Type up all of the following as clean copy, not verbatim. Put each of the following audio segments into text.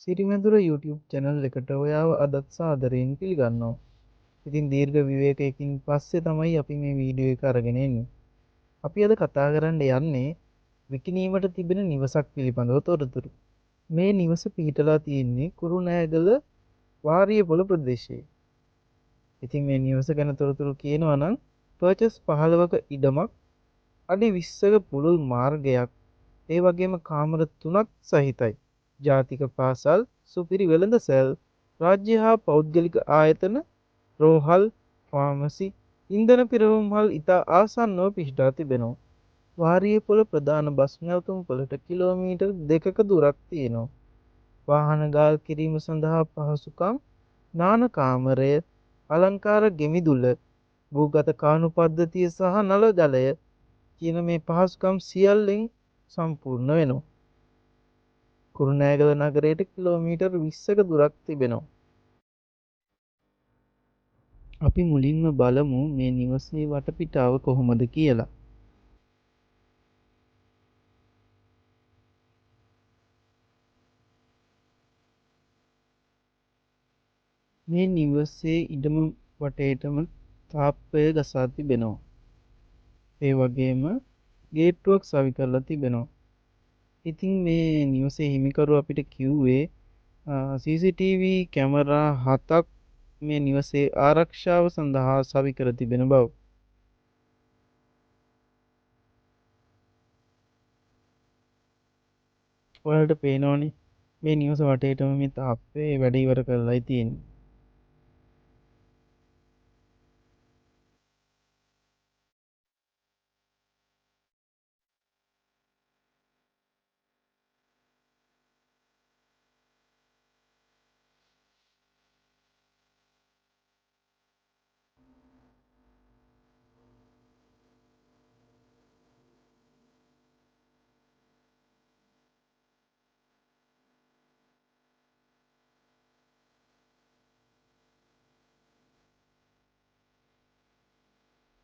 සිරිමැදුර YouTube channel එකට ඔයාව අදත් සාදරයෙන් පිළිගන්නවා. ඉතින් දීර්ඝ විවේකයකින් පස්සේ තමයි අපි මේ වීඩියෝ එක අරගෙන එන්නේ. අපි අද කතා කරන්න යන්නේ විකිණීමට තිබෙන නිවසක් පිළිබඳව තොරතුරු. මේ නිවස පිහිටලා තියෙන්නේ කුරුණෑගල වාරියපොළ ප්‍රදේශයේ. ඉතින් මේ නිවස ගැන තොරතුරු කියනවා නම් පර්චස් 15ක ඉඩමක්, අඩි 20ක පුළුල් මාර්ගයක්, ඒ වගේම කාමර 3ක් සහිතයි. ජාතික පාසල්, සුපිරි වෙළඳසැල්, රාජ්‍ය හා පෞද්ගලික ආයතන, රෝහල්, ෆාමසි, ඉන්ධන පිරවුම්හල් ඉතා ආසන්නව පිහිටා තිබෙනවා. වාරියපොළ ප්‍රධාන බස් නැවතුම්පළට කිලෝමීටර් 2ක දුරක් තියෙනවා. වාහන ගාල් කිරීම සඳහා පහසුකම්, නාන කාමරය, අලංකාර ගෙමිදුල, භූගත කානු පද්ධතිය සහ නල ජලය කියන මේ පහසුකම් සියල්ලෙන් සම්පූර්ණ වෙනවා. කුරුණෑගල නගරයට කිලෝමීටර් 20ක දුරක් තිබෙනවා. අපි මුලින්ම බලමු මේ නිවසේ වටපිටාව කොහොමද කියලා. මේ නිවසේ ඉඩම වටේටම තාප්පය ගසා තිබෙනවා. ඒ වගේම ගේට්ටුවක් සවි කරලා තිබෙනවා. ඉතින් මේ නිවසේ හිමිකරු අපිට කිව්වේ CCTV කැමරා 7ක් මේ නිවසේ ආරක්ෂාව සඳහා සවි කර තිබෙන බව. ඔයාලට පේනවනේ මේ නිවස වටේටම මේ තාප්පේ වැඩ ඉවර කරලායි තියෙන්නේ.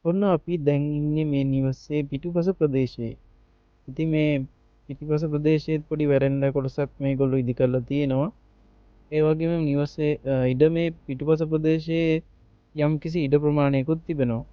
ඔන්න අපි දැන් ඉන්නේ මේ නිවසේ පිටුපස ප්‍රදේශයේ. ඉතින් මේ පිටුපස ප්‍රදේශයේ පොඩි වැරැන්ඩ කොටසක් මේගොල්ලෝ ඉදි කරලා තියෙනවා. ඒ වගේම නිවසේ ඉඩ මේ පිටුපස ප්‍රදේශයේ යම් කිසි ඉඩ ප්‍රමාණයකුත් තිබෙනවා.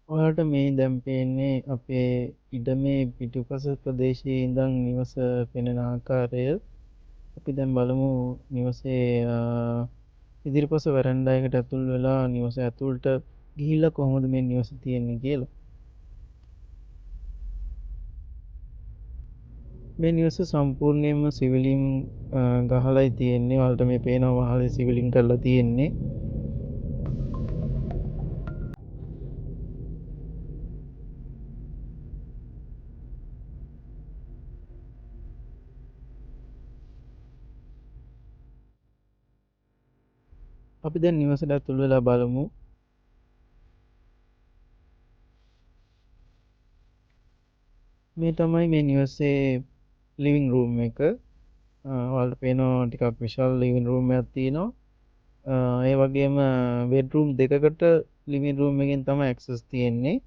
ඔයාලට මේ දැන් පේන්නේ අපේ ඉඩමේ පිටුපස ප්‍රදේශයේ ඉඳන් නිවස පෙනෙන ආකාරය. අපි දැන් බලමු නිවසේ ඉදිරිපස වැරැන්ඩයකට ඇතුල් වෙලා නිවස ඇතුළට ගිහිල්ලා කොහොමද මේ නිවස තියෙන්නේ කියලා. මේ නිවස සම්පූර්ණයෙන්ම සිවිලින් ගහලයි තියෙන්නේ. ඔයාලට මේ පේනවා වහලේ සිවිලින් කරලා තියෙන්නේ. අපි දැන් නිවසට ඇතුල් වෙලා බලමු. මේ තමයි මේ නිවසේ ලිවිං රූම් එක. ඔයාලට පේනවා ටිකක් විශාල ලිවිං රූම් එකක් තියෙනවා. ඒ වගේම බෙඩ්රූම් දෙකකට ලිවිං රූම් එකෙන් තමයි ඇක්සස් තියෙන්නේ.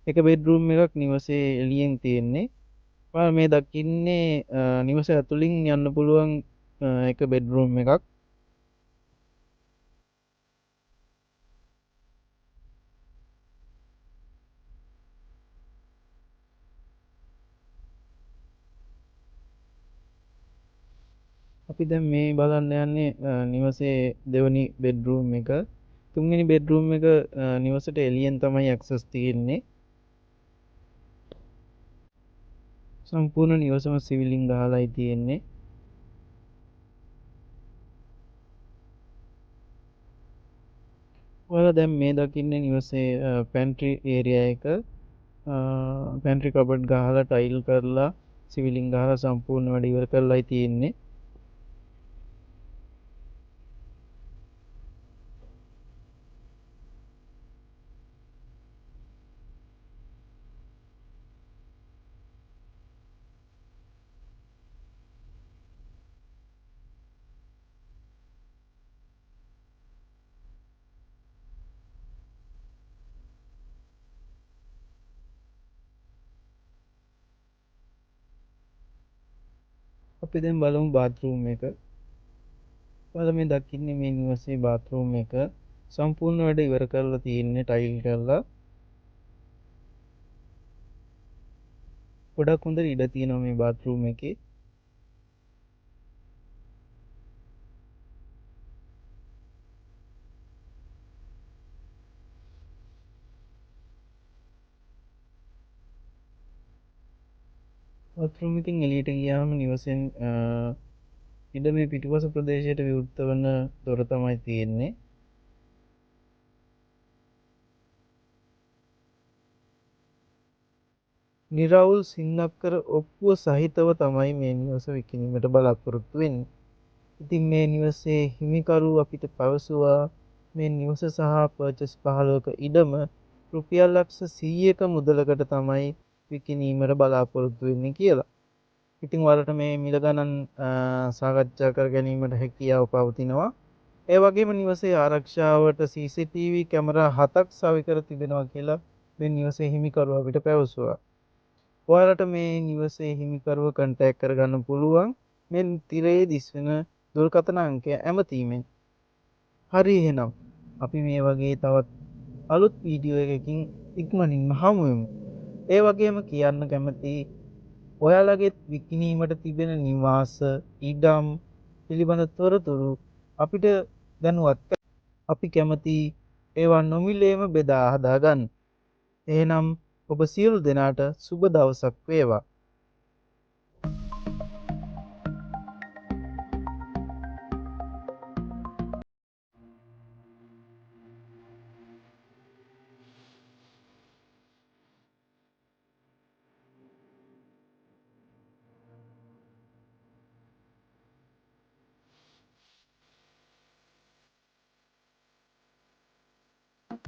එක බෙඩ්රූම් එකක් නිවසේ එළියෙන් තියෙන්නේ. ඔයාලා මේ දකින්නේ නිවස ඇතුළින් යන්න පුළුවන් එක බෙඩ්රූම් එකක්. අපි දැන් මේ බලන්න යන්නේ නිවසේ දෙවනි බෙඩ්රූම් එක. තුන්වෙනි බෙඩ්රූම් එක නිවසට එළියෙන් තමයි ඇක්සස් තියෙන්නේ. සම්පූර්ණ නිවසම සිවිලින් ගහලායි තියෙන්නේ. ඔයාලා දැන් මේ දකින්නේ නිවසේ පැන්ට්‍රි ඒරියා එක. පැන්ට්‍රි කබඩ් ගහලා ටයිල් කරලා සිවිලින් ගහලා සම්පූර්ණ වැඩ ඉවර කරලායි තියෙන්නේ. අපි දැන් බලමු බාත්රූම් එක. ඔයාලා මේ දකින්නේ මේ නිවසේ බාත්රූම් එක සම්පූර්ණ වැඩ ඉවර කරලා තියෙන්නේ ටයිල් කරලා. ගොඩක් හොඳට ඉඩ තියෙනවා මේ බාත්රූම් එකේ. බාත්රූම් එකෙන් එළියට ගියාම නිවසෙන් ඉඩ මේ පිටුපස ප්‍රදේශයට විවෘත වන දොර තමයි තියෙන්නේ. නිරවුල් සින්නක්කර ඔප්පුව සහිතව තමයි මේ නිවස විකිණීමට බලාපොරොත්තු වෙන්නේ. ඉතින් මේ නිවසේ හිමිකරු අපිට පැවසුවා මේ නිවස සහ පර්චස් 15ක ඉඩම රුපියල් ලක්ෂ 100ක මුදලකට තමයි විකිණීමට බලාපොරොත්තු වෙන්නේ කියලා. ඉතින් ඔයාලට මේ මිල ගණන් සාකච්ඡා කර ගැනීමට හැකියාව පවතිනවා. ඒ වගේම නිවසේ ආරක්ෂාවට CCTV කැමරා 7ක් සවි කර තිබෙනවා කියලා මේ නිවසේ හිමිකරුවා අපිට පැවසුවා. ඔයාලට මේ නිවසේ හිමිකරුව කන්ටැක්ට් කරගන්න පුළුවන් මේ තිරයේ දිස්වෙන දුරකථන අංකය ඇමතීමෙන්. හරි එහෙනම් අපි මේ වගේ තවත් අලුත් වීඩියෝ එකකින් ඉක්මනින්ම හමු වෙමු. ඒ වගේම කියන්න කැමති ඔයාලගේ විකිණීමට තිබෙන නිවාස ඉඩම් පිළිබඳ තොරතුරු අපිට දැනුවත් කරන්න. අපි කැමති ඒවා නොමිලේම බෙදා හදා ගන්න. එහෙනම් ඔබ සියලු දෙනාට සුබ දවසක් වේවා.